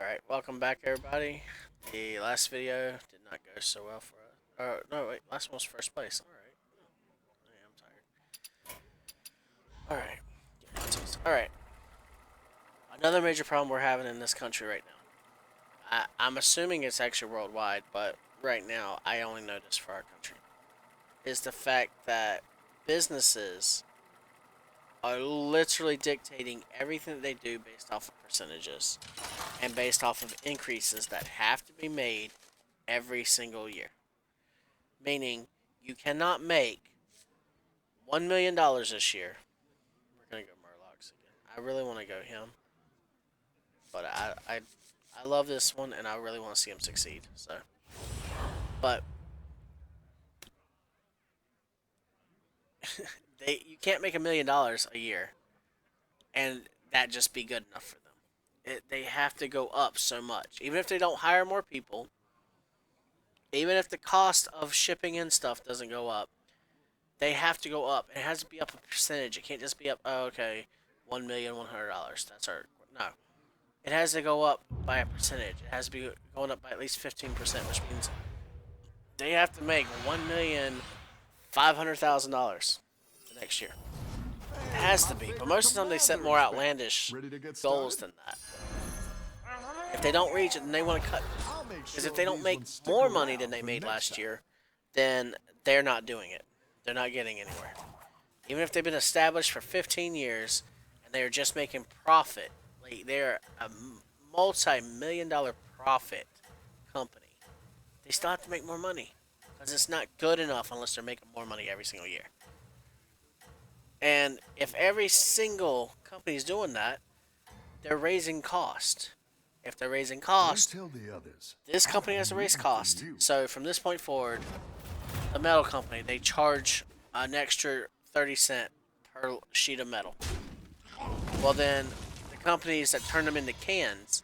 Alright, welcome back everybody. The last video did not go so well for us. No, wait, last one was first place. Alright. I am tired. Alright. Another major problem we're having in this country right now. I'm assuming it's actually worldwide, but right now I only know this for our country. Is the fact that businesses are literally dictating everything that they do based off of percentages and based off of increases that have to be made every single year. Meaning, you cannot make $1 million this year. We're gonna go Murlocs again. I really want to go him, but I love this one, and I really want to see him succeed. So, but you can't make $1 million a year, and that just be good enough for them. They have to go up so much, even if they don't hire more people. Even if the cost of shipping in stuff doesn't go up, they have to go up. It has to be up a percentage. It can't just be up. Oh, okay, $1,100,000. That's our no. It has to go up by a percentage. It has to be going up by at least 15%, which means they have to make $1,500,000 the next year. It has to be, but most of the time they set more outlandish goals than that. If they don't reach it, then they want to cut. Because if they don't make more money than they made last year, then they're not doing it. They're not getting anywhere. Even if they've been established for 15 years and they're just making profit, like they're a multi-million-dollar profit company, they still have to make more money because it's not good enough unless they're making more money every single year. And if every single company is doing that, they're raising cost. If they're raising cost, this company has to raise cost. So from this point forward, the metal company, they charge an extra 30 cents per sheet of metal. Well then, the companies that turn them into cans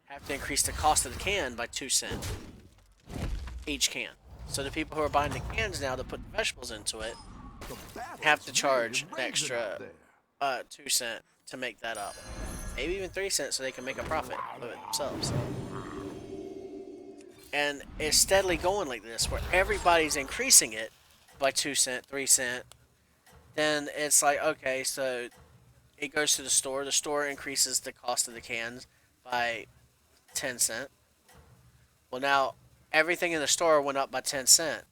have to increase the cost of the can by 2 cents each can. So the people who are buying the cans now to put the vegetables into it have to charge an extra 2 cents to make that up. Maybe even 3 cents so they can make a profit of it themselves. And it's steadily going like this, where everybody's increasing it by 2 cents, 3 cents. Then it's like, okay, so it goes to the store. The store increases the cost of the cans by 10 cents. Well, now everything in the store went up by 10 cents,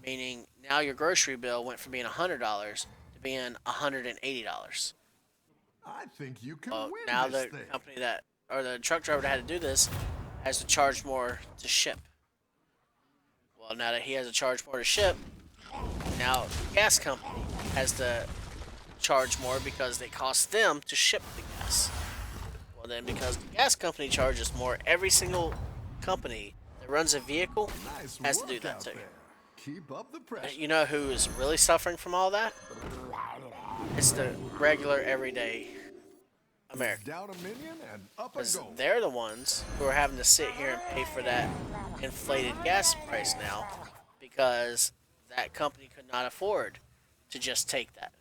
meaning now your grocery bill went from being $100 to being $180. I think you can win now this the thing. company that, or the truck driver that had to do this has to charge more to ship. Well, now that he has to charge more to ship, now the gas company has to charge more because it costs them to ship the gas. Well, then because the gas company charges more, every single company that runs a vehicle has to do that too. Keep up the pressure. You know who is really suffering from all that? It's the regular, everyday American. Down a minion and up a Because goal. they're the ones who are having to sit here and pay for that inflated gas price now because that company could not afford to just take that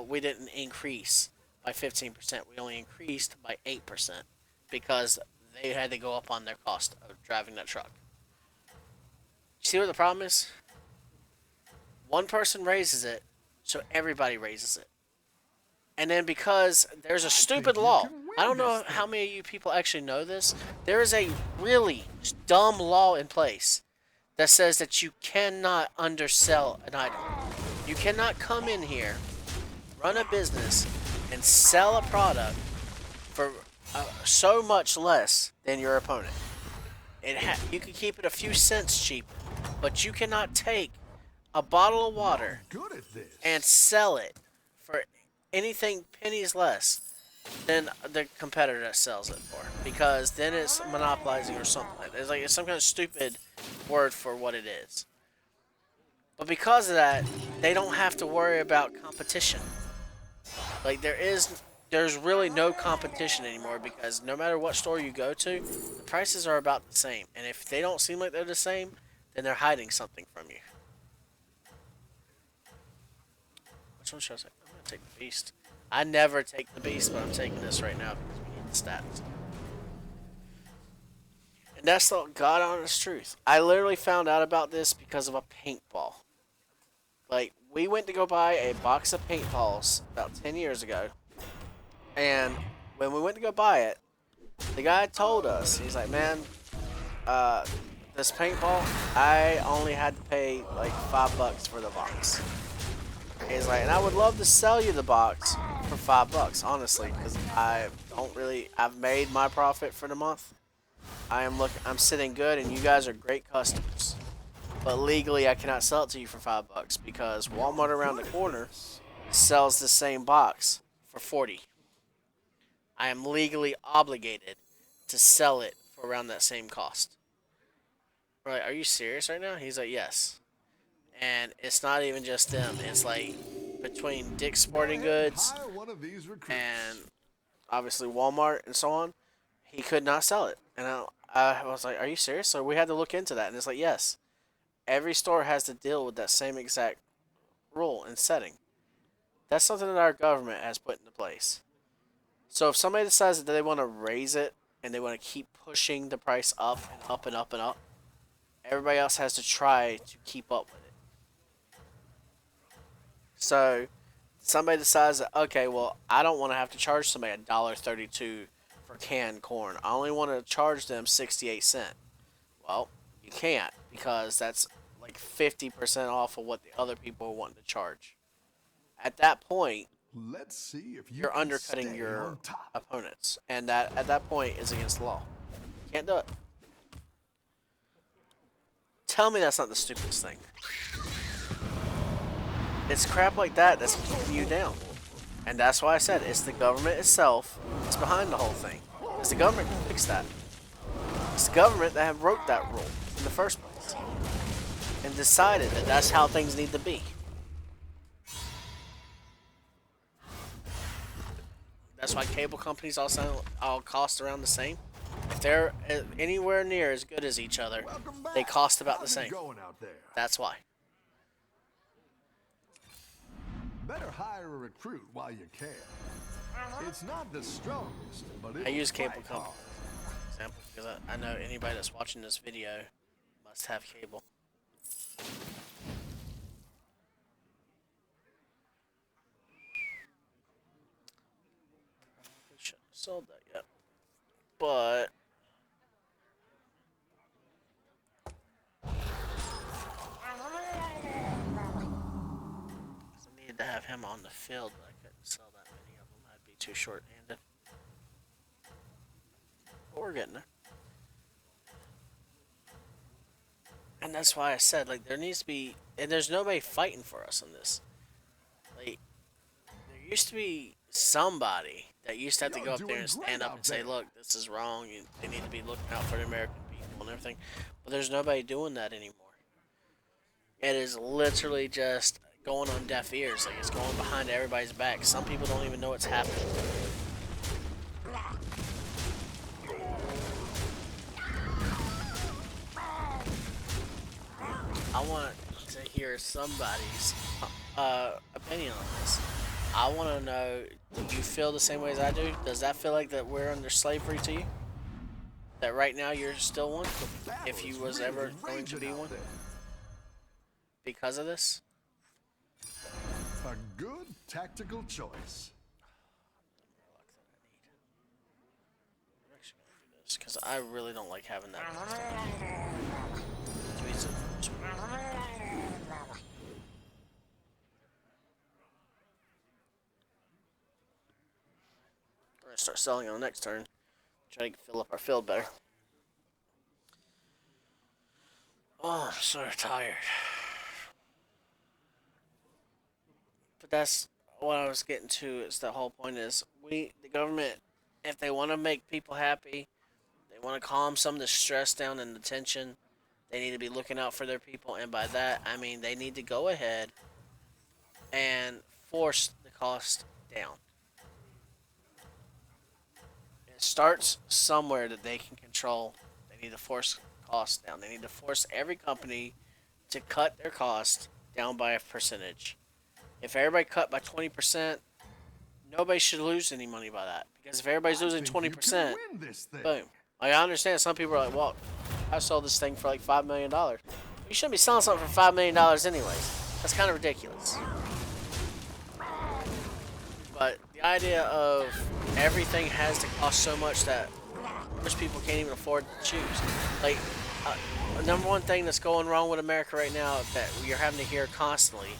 we didn't increase by 15%. We only increased by 8% because they had to go up on their cost of driving that truck. You see what the problem is? One person raises it, so everybody raises it. And then because there's a stupid law, I don't know how many of you people actually know this. There is a really dumb law in place that says that you cannot undersell an item. You cannot come in here, run a business, and sell a product for so much less than your opponent. You can keep it a few cents cheaper, but you cannot take a bottle of water and sell it for anything pennies less than the competitor that sells it for, because then it's monopolizing or something. It's some kind of stupid word for what it is. But because of that, they don't have to worry about competition. Like there's really no competition anymore because no matter what store you go to, the prices are about the same. And if they don't seem like they're the same, then they're hiding something from you. Which one should I take? I'm gonna take the beast. I never take the beast, but I'm taking this right now because we need the stats. And that's the God honest truth. I literally found out about this because of a paintball. Like, we went to go buy a box of paintballs about 10 years ago. And when we went to go buy it, the guy told us, he's like, man, uh, this paintball, I only had to pay like $5 for the box. He's like, and I would love to sell you the box for $5, honestly, because I've made my profit for the month. I'm sitting good, and you guys are great customers. But legally, I cannot sell it to you for $5 because Walmart around the corner sells the same box for 40. I am legally obligated to sell it for around that same cost. We're like, are you serious right now? He's like, yes. And it's not even just them. It's like between Dick's Sporting Goods Hire one of these recruits. and obviously Walmart and so on. He could not sell it. And I was like, are you serious? So we had to look into that. And it's like, yes. Every store has to deal with that same exact rule and setting. That's something that our government has put into place. So if somebody decides that they want to raise it and they want to keep pushing the price up and up and up and up, everybody else has to try to keep up with it. So somebody decides that, okay, well, I don't want to have to charge somebody $1.32 for canned corn. I only want to charge them 68 cents. Well, you can't because that's like 50% off of what the other people are wanting to charge. At that point, Let's see if you're can undercutting stay your on top. opponents, and that at that point is against the law. You can't do it. Tell me that's not the stupidest thing. It's crap like that that's keeping you down. And that's why I said it's the government itself that's behind the whole thing. It's the government can fix that. It's the government that have wrote that rule in the first place and decided that that's how things need to be. That's why cable companies all cost around the same. If they're anywhere near as good as each other, they cost about the How's it same. going out there? That's why. Better hire a recruit while you can. It's not the strongest, but I it's use cable quite companies hard. as an example because I know anybody that's watching this video must have cable. Probably shouldn't have sold that yet, but I needed to have him on the field, but I couldn't sell that many of them. I'd be too short-handed. But we're getting there. And that's why I said, like, there needs to be, and there's nobody fighting for us in this. Like, there used to be somebody that used to have to You're go up there doing and great stand up out and say, there. look, this is wrong, and they need to be looking out for the American people and everything. But there's nobody doing that anymore. It is literally just going on deaf ears. Like, it's going behind everybody's back. Some people don't even know what's happening. I want to hear somebody's opinion on this. I want to know, do you feel the same way as I do? Does that feel like that we're under slavery to you? That right now you're still one? If you was ever going to be one? Because of this? A good tactical choice. I'm actually going to do this because I really don't like having that. We're going to start selling on the next turn. Try to fill up our field better. Oh, I'm so tired. But that's what I was getting to. Is the whole point is the government, if they want to make people happy, they want to calm some of the stress down and the tension. They need to be looking out for their people, and by that I mean they need to go ahead and force the cost down. It starts somewhere that they can control. They need to force costs down. They need to force every company to cut their cost down by a percentage. If everybody cut by 20%, nobody should lose any money by that. Because if everybody's losing 20%, boom. Like, I understand some people are like, well, I sold this thing for like $5 million. You shouldn't be selling something for $5 million anyways. That's kind of ridiculous. But the idea of everything has to cost so much that most people can't even afford to choose. Like, the number one thing that's going wrong with America right now that you're having to hear constantly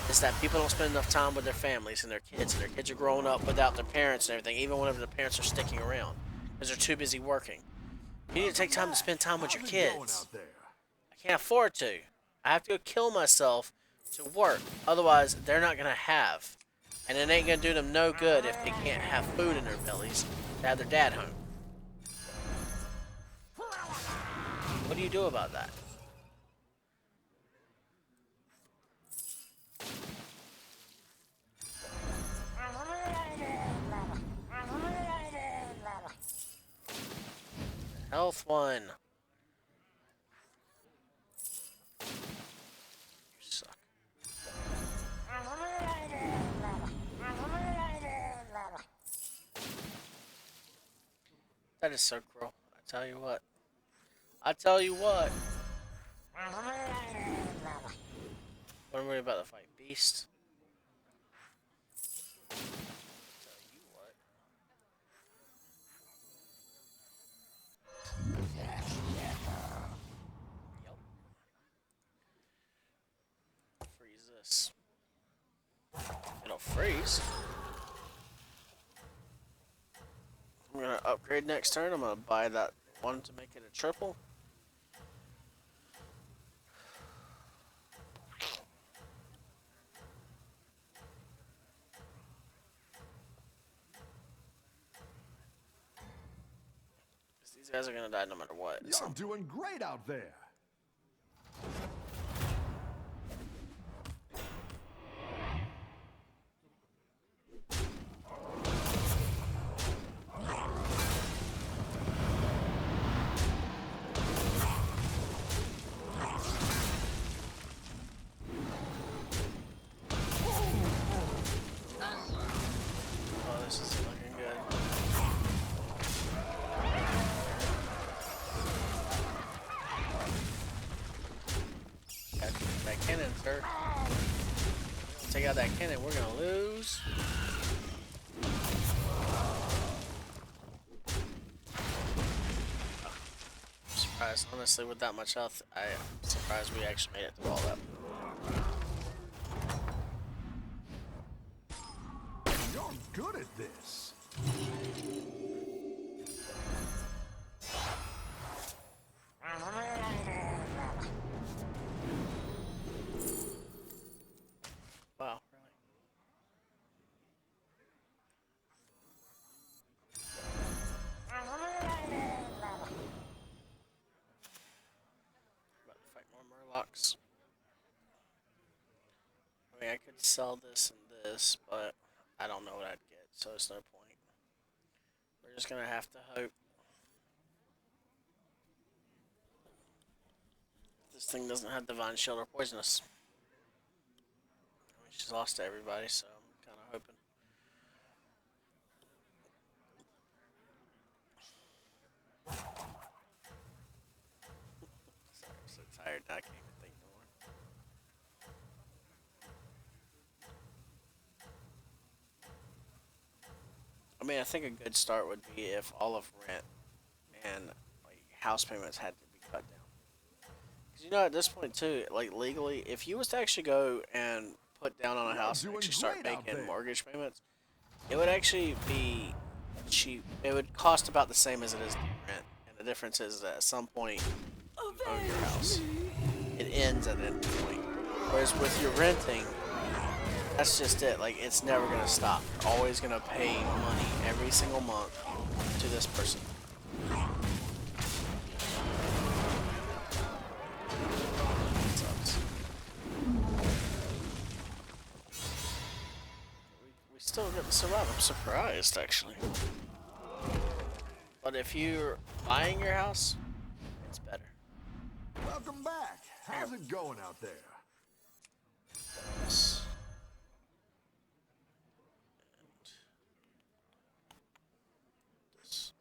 is that people don't spend enough time with their families and their kids are growing up without their parents and everything, even whenever the parents are sticking around because they're too busy working. You need to take time to spend time with your How's it going kids. out there? I can't afford to. I have to go kill myself to work. Otherwise, they're not going to have. And it ain't going to do them no good if they can't have food in their bellies to have their dad home. What do you do about that? Health one. You suck. That is so cruel. I tell you what. I tell you what. What am I about to fight? Beast? I tell you what. Yep. Freeze this. It'll freeze. I'm gonna upgrade next turn. I'm gonna buy that one to make it a triple. These guys are gonna die no matter what. You're doing great out there. Oh, this is looking good. Got that cannon, sir. Take out that cannon, we're gonna lose. I'm surprised, honestly, with that much health, I'm surprised we actually made it through all that. You're good at this. Wow, really? About to fight more Murlocs. I mean, I could sell this and this, but I don't know what I'd get, so it's no point. We're just gonna have to hope this thing doesn't have Divine Shield or Poisonous. I mean, she's lost to everybody, so I'm kind of hoping. Sorry, I'm so tired now, I can't even think no more. I mean, I think a good start would be if all of rent and like house payments had to be cut down. Because you know, at this point too, like legally, if you was to actually go and put down on a You're house and doing actually start great out making there. mortgage payments, it would actually be cheap. It would cost about the same as it is to rent, and the difference is that at some point you own your house. It ends at that point. Whereas with your renting, that's just it. Like, it's never gonna stop. You're always gonna pay money every single month to this person. It sucks. We still get to survive. I'm surprised, actually. But if you're buying your house, it's better. Welcome back. How's it going out there? This. And this.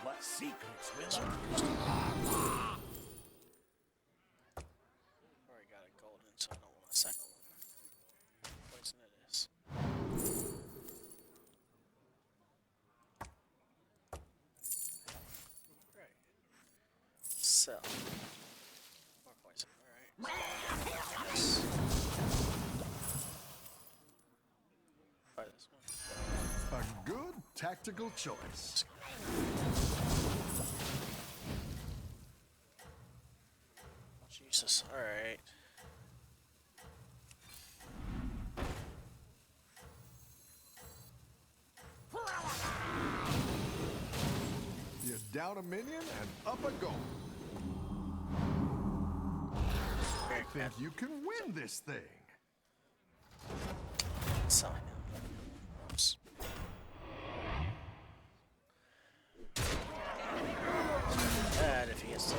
What secrets will Yes, I? already got a golden, so I don't want a second one. Poison it is. Right. Sell. More poison. Alright. Yes. Try this one. A good tactical choice. Jesus. Alright. You're down a minion and up a goal. I think you can win this thing. Sell him. Oops. Bad if he gets to.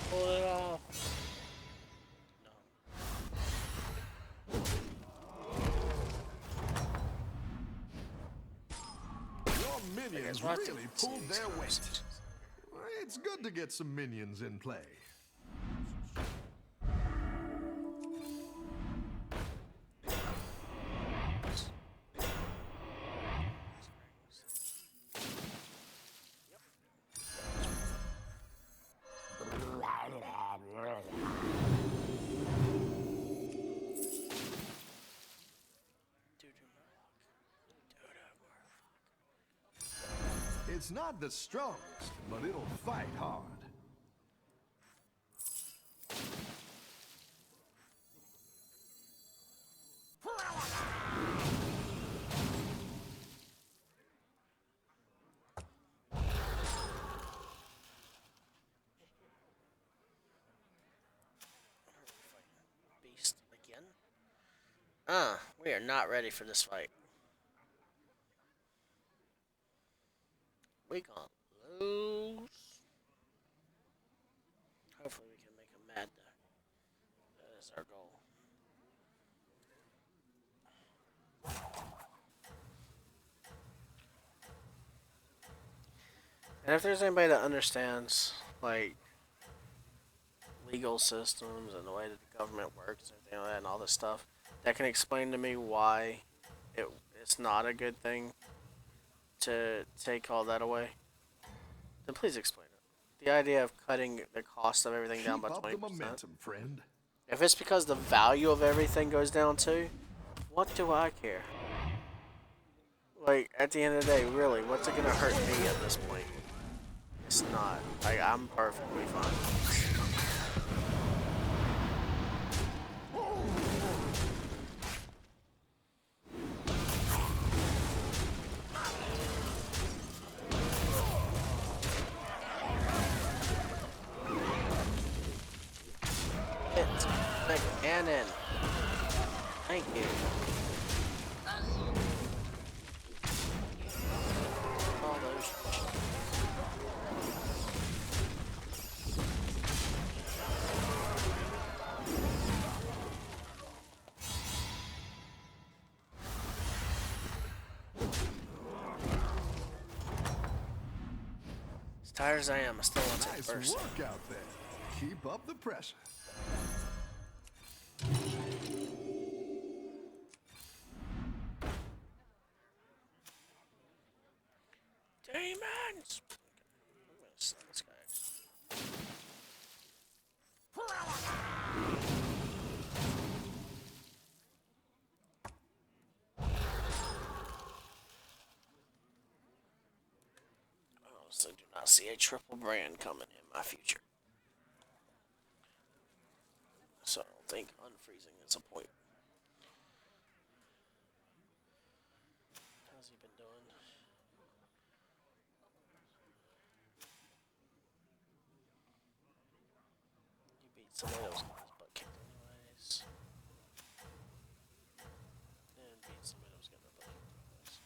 Pull it off. Your minions what really pulled their weight. It's good to get some minions in play. It's not the strongest, but it'll fight hard. Beast again. We are not ready for this fight. We gonna lose. Hopefully we can make him mad though. That is our goal. And if there's anybody that understands, like, legal systems and the way that the government works and everything like that and all this stuff, that can explain to me why it's not a good thing to take all that away, then please explain it. The idea of cutting the cost of everything down by Keep up 20%. the momentum, friend. If it's because the value of everything goes down too, what do I care? Like, at the end of the day, really, what's it gonna hurt me at this point? It's not. Like, I'm perfectly fine. Hit the cannon. Thank you. All those. As tired as I am, I still want to take Nice first. work out there. Keep up the pressure. Demons! I'm gonna slap this guy. I honestly do not see a triple brand coming in my future. So I don't think unfreezing is a point. How's he been doing? You beat somebody else got his butt kicked anyways. And beat somebody else got their butt kicked anyways.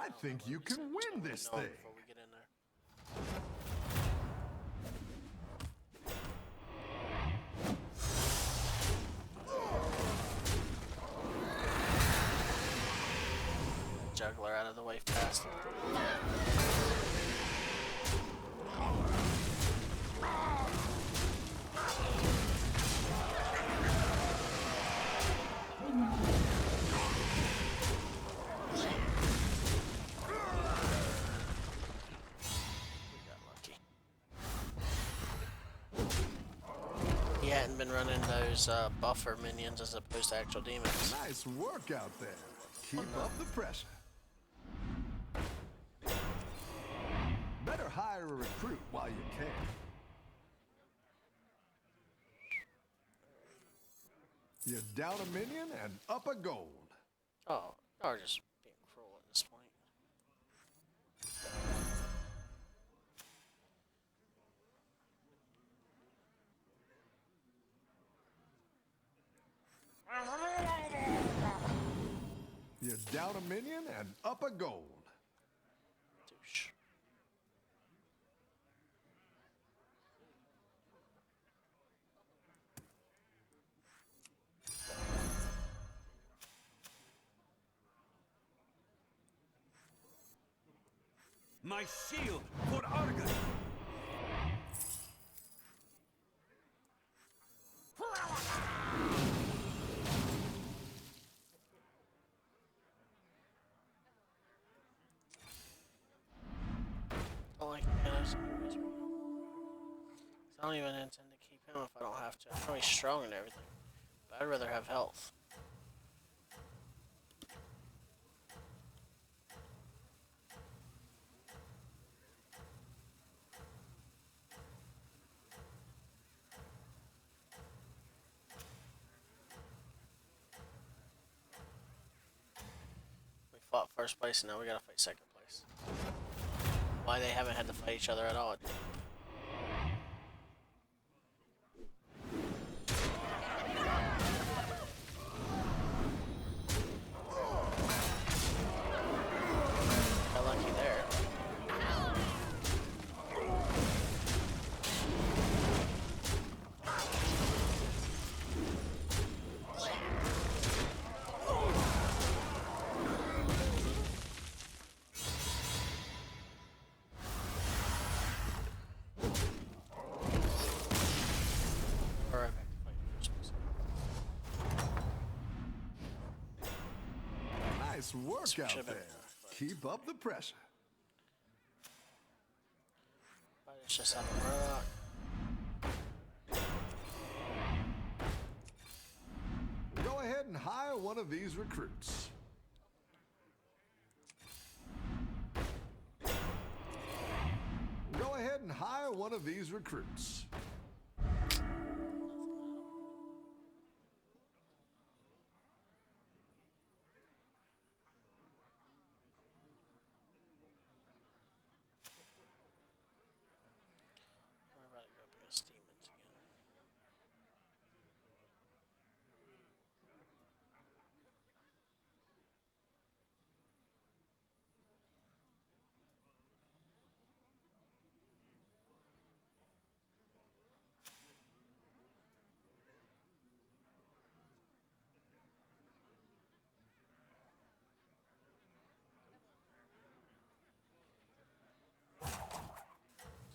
I think you can win this thing. Before we get in there. Juggler out of the way fast. He hadn't been running those buffer minions as opposed to actual demons. Nice work out there. Keep up the pressure. Better hire a recruit while you can. You're down a minion and up a gold. Oh, y'all are just being cruel at this point. You're down a minion and up a gold. Douche. My shield for Argon! I like Thanos anyways right now. I don't even intend to keep him if I don't have to. I know he's strong and everything, but I'd rather have health. We fought first place and now we gotta fight second place. Why they haven't had to fight each other at all. Got lucky there. We're right back to fighting first place. Nice work Should've out been there. enough, but- Keep up the pressure. But it's just have a rock. Go ahead and hire one of these recruits. Go ahead and hire one of these recruits. We're about to go up against demons again.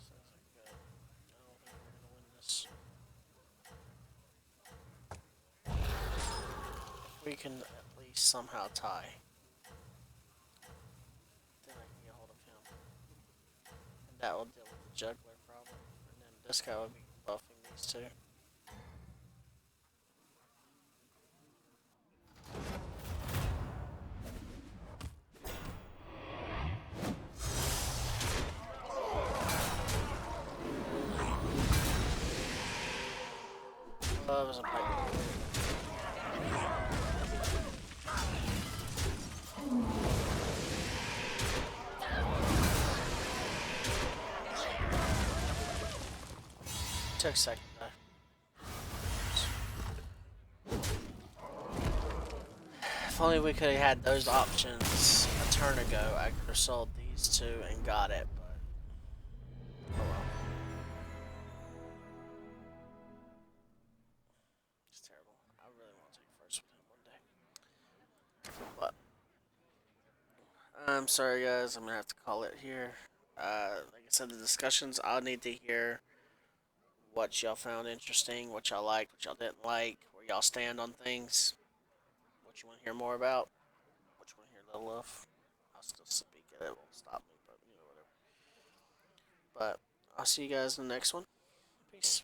Sounds like good. I don't think we're gonna win this. If we can at least somehow tie, then I can get hold of him. And that will deal with the juggler problem. And then this guy will be buffing these two. Oh, that was a pipe. Took a second though. If only we could have had those options a turn ago, I could have sold these two and got it, but oh well. It's terrible. I really want to take first with him one day. But I'm sorry, guys. I'm gonna have to call it here. Like I said, the discussions. I'll need to hear what y'all found interesting, what y'all liked, what y'all didn't like, where y'all stand on things, what you want to hear more about, what you want to hear little of. I'll still speak it. It won't stop me, but whatever. But I'll see you guys in the next one. Peace.